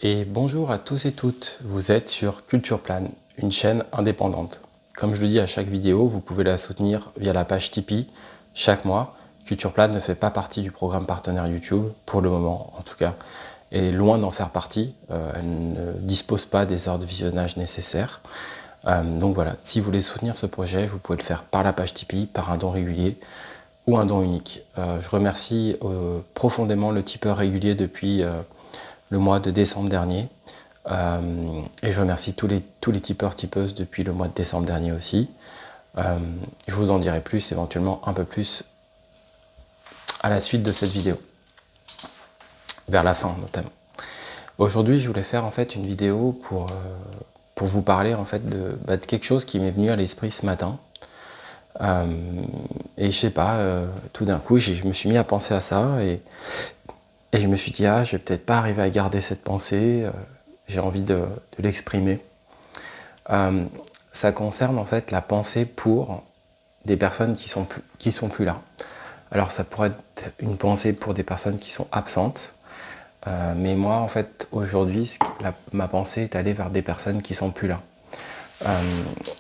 Et bonjour à tous et toutes, vous êtes sur Culture Plan, une chaîne indépendante. Comme je le dis à chaque vidéo, vous pouvez la soutenir via la page Tipeee chaque mois. Culture Plan ne fait pas partie du programme partenaire YouTube, pour le moment en tout cas, et loin d'en faire partie, elle ne dispose pas des heures de visionnage nécessaires. Donc voilà, si vous voulez soutenir ce projet, vous pouvez le faire par la page Tipeee, par un don régulier ou un don unique. Je remercie profondément le tipeur régulier depuis le mois de décembre dernier. Et je remercie tous les tipeurs, tipeuses depuis le mois de décembre dernier aussi. Je vous en dirai plus, éventuellement un peu plus à la suite de cette vidéo, vers la fin notamment. Aujourd'hui, je voulais faire en fait une vidéo pour vous parler en fait de quelque chose qui m'est venu à l'esprit ce matin. Et je sais pas, tout d'un coup, je me suis mis à penser à ça et je me suis dit, ah, je vais peut-être pas arriver à garder cette pensée, j'ai envie de l'exprimer. Ça concerne en fait la pensée pour des personnes qui sont plus là. Alors ça pourrait être une pensée pour des personnes qui sont absentes, mais moi en fait aujourd'hui ma pensée est allée vers des personnes qui sont plus là.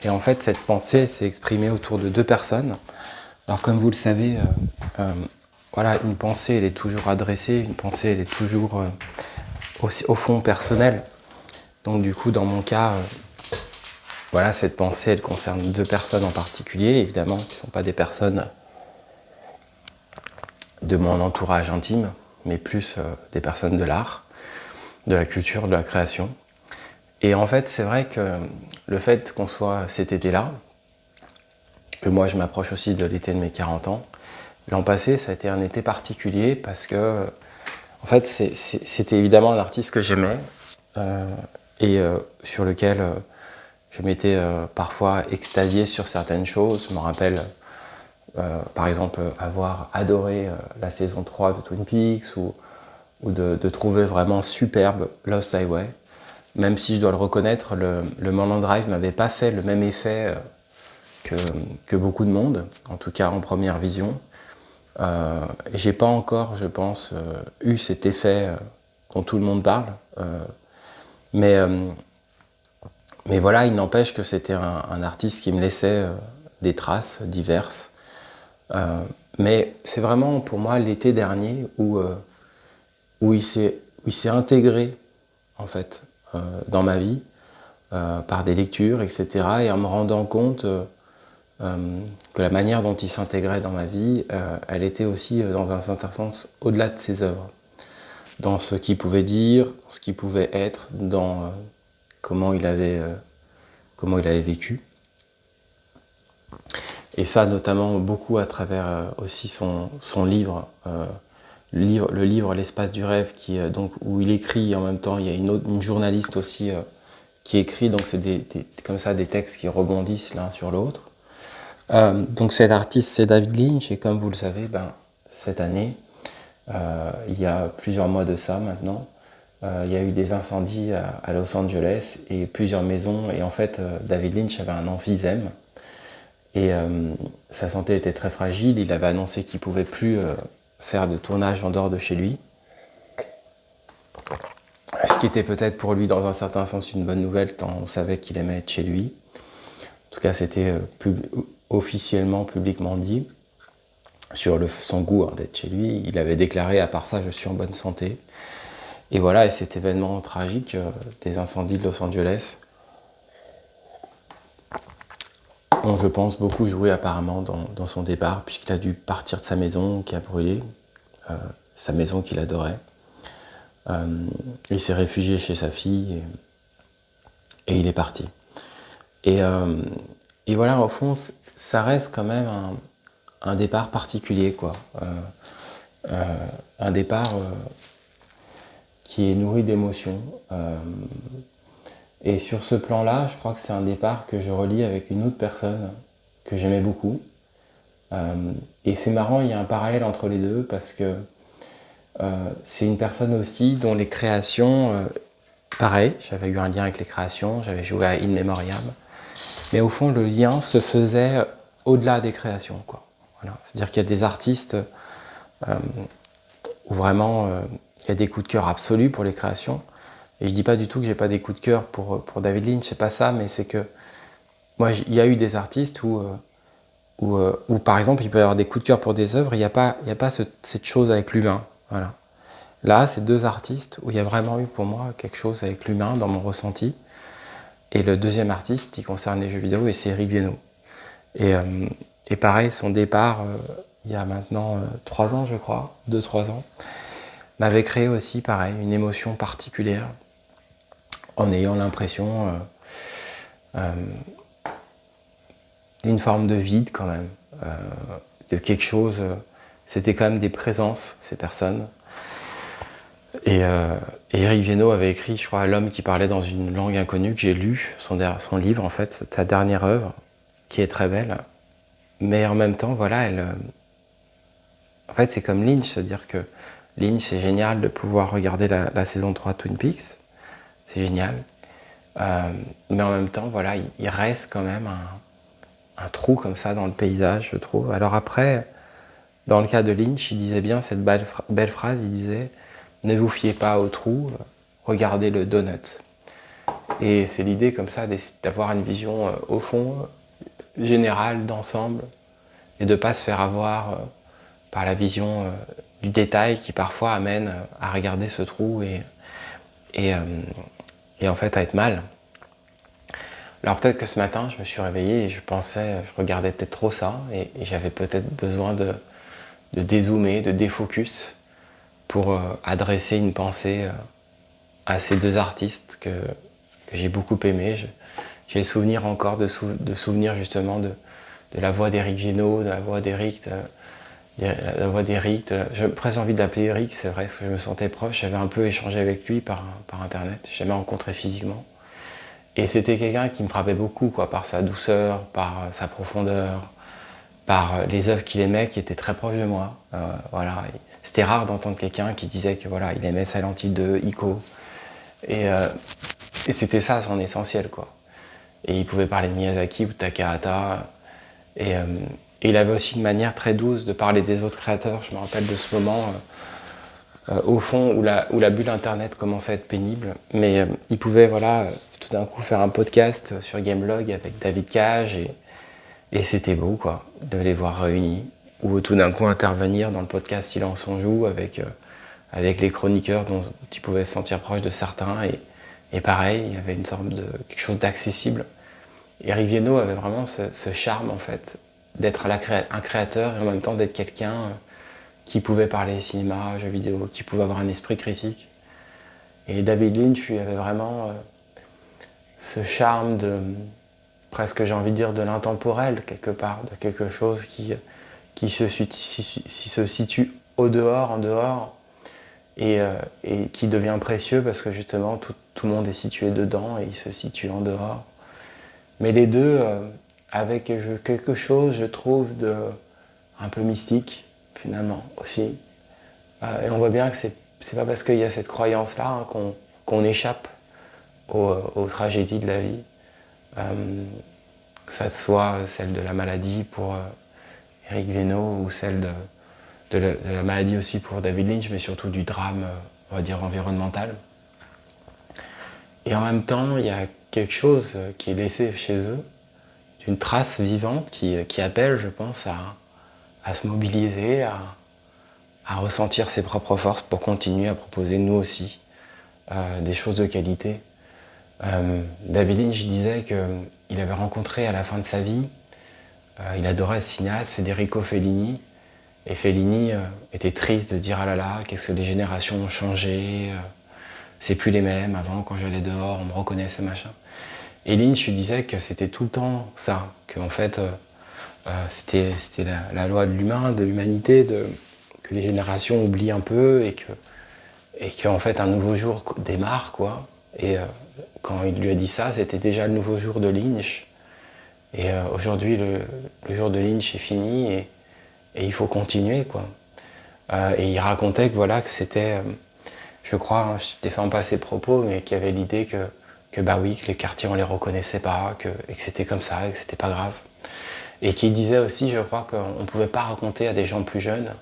Et en fait cette pensée s'est exprimée autour de deux personnes. Alors comme vous le savez, voilà, une pensée elle est toujours adressée, une pensée elle est toujours au fond personnelle. Donc du coup dans mon cas, voilà, cette pensée elle concerne deux personnes en particulier, évidemment qui ne sont pas des personnes de mon entourage intime, mais plus des personnes de l'art, de la culture, de la création. Et en fait, c'est vrai que le fait qu'on soit cet été-là, que moi je m'approche aussi de l'été de mes 40 ans, l'an passé ça a été un été particulier parce que, en fait, c'était évidemment un artiste que j'aimais et sur lequel je m'étais parfois extasié sur certaines choses. Je me rappelle par exemple avoir adoré la saison 3 de Twin Peaks ou de trouver vraiment superbe Lost Highway. Même si je dois le reconnaître, le Mulholland Drive m'avait pas fait le même effet que beaucoup de monde, en tout cas en première vision. Et j'ai pas encore, je pense, eu cet effet dont tout le monde parle. Mais voilà, il n'empêche que c'était un artiste qui me laissait des traces diverses. Mais c'est vraiment pour moi l'été dernier où il s'est intégré en fait dans ma vie par des lectures, etc. Et en me rendant compte que la manière dont il s'intégrait dans ma vie, elle était aussi dans un certain sens au-delà de ses œuvres, dans ce qu'il pouvait dire, ce qu'il pouvait être, dans comment il avait vécu. Et ça notamment beaucoup à travers aussi son livre, le livre L'espace du rêve, donc, où il écrit, et en même temps il y a une journaliste aussi qui écrit, donc c'est comme ça des textes qui rebondissent l'un sur l'autre. Donc cet artiste c'est David Lynch, et comme vous le savez, cette année, il y a plusieurs mois de ça maintenant, il y a eu des incendies à Los Angeles et plusieurs maisons, et en fait David Lynch avait un emphysème et sa santé était très fragile. Il avait annoncé qu'il ne pouvait plus faire de tournage en dehors de chez lui, ce qui était peut-être pour lui dans un certain sens une bonne nouvelle, tant on savait qu'il aimait être chez lui. En tout cas c'était officiellement, publiquement dit, sur son goût d'être chez lui. Il avait déclaré, à part ça, je suis en bonne santé. Et voilà, et cet événement tragique des incendies de Los Angeles ont, je pense, beaucoup joué apparemment dans son départ, puisqu'il a dû partir de sa maison qui a brûlé, sa maison qu'il adorait. Il s'est réfugié chez sa fille et il est parti. Et voilà, au fond, ça reste quand même un départ particulier, quoi. Un départ qui est nourri d'émotions. Et sur ce plan-là, je crois que c'est un départ que je relie avec une autre personne que j'aimais beaucoup. Et c'est marrant, il y a un parallèle entre les deux parce que c'est une personne aussi dont les créations, pareil, j'avais eu un lien avec les créations, j'avais joué à In Memoriam, mais au fond le lien se faisait au-delà des créations, quoi. Voilà. C'est-à-dire qu'il y a des artistes où vraiment il y a des coups de cœur absolus pour les créations, Et je dis pas du tout que j'ai pas des coups de cœur pour David Lynch, c'est pas ça, mais c'est que moi, il y a eu des artistes où par exemple, il peut y avoir des coups de cœur pour des œuvres, il n'y a pas cette chose avec l'humain. Voilà. Là, c'est 2 artistes où il y a vraiment eu pour moi quelque chose avec l'humain dans mon ressenti. Et le deuxième artiste, il concerne les jeux vidéo et c'est Eric Viennot. Et pareil, son départ, il y a maintenant 3 ans, je crois, 2-3 ans, m'avait créé aussi, pareil, une émotion particulière en ayant l'impression d'une forme de vide quand même, de quelque chose. C'était quand même des présences, ces personnes. Et Eric Viennot avait écrit, je crois, L'homme qui parlait dans une langue inconnue, que j'ai lu, son livre en fait, sa dernière œuvre, qui est très belle. Mais en même temps, voilà, en fait, c'est comme Lynch, c'est-à-dire que Lynch, c'est génial de pouvoir regarder la saison 3 de Twin Peaks, c'est génial. Mais en même temps, voilà, il reste quand même un trou comme ça dans le paysage, je trouve. Alors après, dans le cas de Lynch, il disait bien cette belle phrase, il disait « Ne vous fiez pas au trou, regardez le donut ». Et c'est l'idée comme ça d'avoir une vision au fond, générale, d'ensemble, et de ne pas se faire avoir par la vision du détail qui parfois amène à regarder ce trou et en fait à être mal. Alors peut-être que ce matin, je me suis réveillé et je regardais peut-être trop ça et j'avais peut-être besoin de dézoomer, de défocus pour adresser une pensée à ces 2 artistes que j'ai beaucoup aimés. J'ai le souvenir encore de souvenirs justement de la voix d'Eric Viennot, de la voix d'Eric, j'ai presque envie de l'appeler Eric, c'est vrai, parce que je me sentais proche. J'avais un peu échangé avec lui par internet, je l'ai jamais rencontré physiquement. Et c'était quelqu'un qui me frappait beaucoup, quoi, par sa douceur, par sa profondeur, par les œuvres qu'il aimait, qui étaient très proches de moi. Voilà. C'était rare d'entendre quelqu'un qui disait que voilà, il aimait Silent Hill 2, Ico. Et c'était ça son essentiel, quoi. Et il pouvait parler de Miyazaki ou de Takahata. Et il avait aussi une manière très douce de parler des autres créateurs. Je me rappelle de ce moment, au fond, où la bulle Internet commençait à être pénible. Mais il pouvait, voilà, tout d'un coup faire un podcast sur Gameblog avec David Cage. Et c'était beau, quoi, de les voir réunis. Ou tout d'un coup intervenir dans le podcast Silence on joue avec les chroniqueurs dont tu pouvais se sentir proche de certains. Et pareil, il y avait une sorte de quelque chose d'accessible. Eric Viennot avait vraiment ce charme, en fait, d'être un créateur et en même temps d'être quelqu'un qui pouvait parler cinéma, jeux vidéo, qui pouvait avoir un esprit critique. Et David Lynch, lui, avait vraiment ce charme de, presque j'ai envie de dire, de l'intemporel, quelque part, de quelque chose qui se situe au dehors, en dehors, et qui devient précieux parce que justement tout le monde est situé dedans et il se situe en dehors. Mais les deux, avec quelque chose, je trouve, de un peu mystique, finalement, aussi. Et on voit bien que c'est pas parce qu'il y a cette croyance-là hein, qu'on échappe aux tragédies de la vie. Que ça soit celle de la maladie pour Eric Viennot ou celle de la maladie aussi pour David Lynch, mais surtout du drame, on va dire, environnemental. Et en même temps, il y a quelque chose qui est laissé chez eux, d'une trace vivante qui appelle, je pense, à se mobiliser, à ressentir ses propres forces pour continuer à proposer, nous aussi, des choses de qualité. David Lynch disait qu'il avait rencontré à la fin de sa vie, il adorait ce cinéaste, Federico Fellini, et Fellini était triste de dire « Ah là là, qu'est-ce que les générations ont changé, c'est plus les mêmes, avant quand j'allais dehors, on me reconnaissait, machin ». Et Lynch lui disait que c'était tout le temps ça, qu'en fait c'était la loi de l'humain, de l'humanité, que les générations oublient un peu et qu'en fait un nouveau jour démarre, quoi. Et quand il lui a dit ça, c'était déjà le nouveau jour de Lynch. Et aujourd'hui, le jour de Lynch est fini et il faut continuer, quoi. Et il racontait que voilà, que c'était, je crois, hein, je défends pas ses propos, mais qu'il y avait l'idée que bah oui, que les quartiers on les reconnaissait pas, et que c'était comme ça, et que c'était pas grave. Et qu'il disait aussi, je crois, qu'on pouvait pas raconter à des gens plus jeunes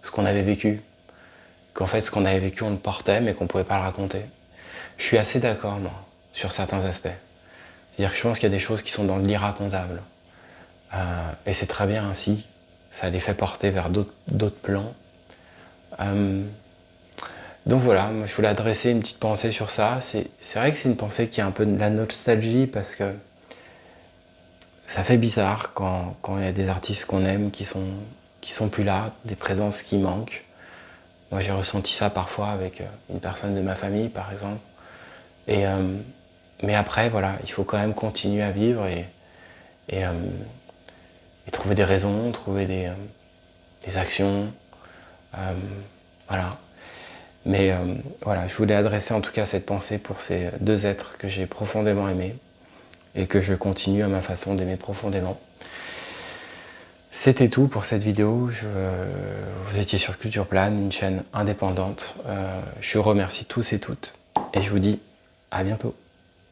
ce qu'on avait vécu. Qu'en fait, ce qu'on avait vécu, on le portait, mais qu'on pouvait pas le raconter. Je suis assez d'accord, moi, sur certains aspects. C'est-à-dire que je pense qu'il y a des choses qui sont dans l'irracontable. Et c'est très bien ainsi. Ça les fait porter vers d'autres plans. Donc voilà, moi, je voulais adresser une petite pensée sur ça. C'est vrai que c'est une pensée qui a un peu de la nostalgie parce que ça fait bizarre quand il y a des artistes qu'on aime qui sont plus là, des présences qui manquent. Moi j'ai ressenti ça parfois avec une personne de ma famille par exemple. Mais après voilà, il faut quand même continuer à vivre et trouver des raisons, trouver des actions. Voilà. Mais voilà, je voulais adresser en tout cas cette pensée pour ces deux êtres que j'ai profondément aimés et que je continue à ma façon d'aimer profondément. C'était tout pour cette vidéo. Vous étiez sur Culture Plane, une chaîne indépendante. Je vous remercie tous et toutes et je vous dis à bientôt.